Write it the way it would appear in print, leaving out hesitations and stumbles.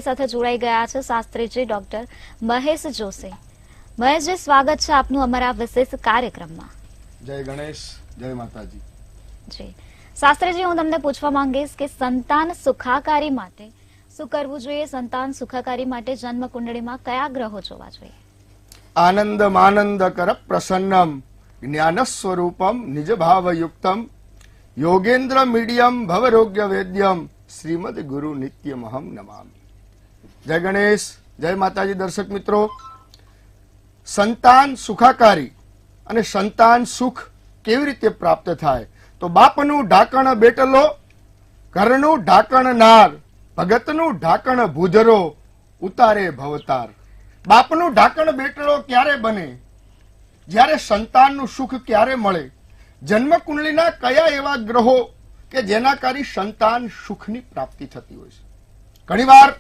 સાથે જોડાઈ ગયા છે શાસ્ત્રીજી ડોક્ટર મહેશ જોશી. મહેશજી, સ્વાગત છે આપનું અમારા વિશેષ કાર્યક્રમમાં. જય ગણેશ, જય માતાજી. જી શાસ્ત્રીજી, હું તમને પૂછવા માંગીશ કે સંતાન સુખાકારી માટે શું કરવું જોઈએ? સંતાન સુખાકારી માટે જન્મ કુંડળીમાં કયા ગ્રહો જોવા જોઈએ? આનંદ માનંદ કર પ્રસન્નમ જ્ઞાન સ્વરૂપમ નિજ ભાવયુક્તમ યોગેન્દ્ર મીડિયમ ભવરોગ્ય વેદ્યમ શ્રીમદ ગુરુ નિત્યમહમ નમામિ. જય ગણેશ, જય માતાજી. દર્શક મિત્રો, સંતાન સુખાકારી અને સંતાન સુખ કેવી રીતે પ્રાપ્ત થાય? તો બાપનું ઢાંકણ બેટલો, ઘરનું ઢાંકણ નાર, ભગતનું ઢાંકણ ભૂજરો, ઉતારે ભવતાર. બાપનું ઢાંકણ બેટલો ક્યારે બને? જ્યારે સંતાનનું સુખ ક્યારે મળે? જન્મ કુંડલીના કયા એવા ગ્રહો કે જેના કારણે સંતાન સુખની પ્રાપ્તિ થતી હોય છે? ઘણીવાર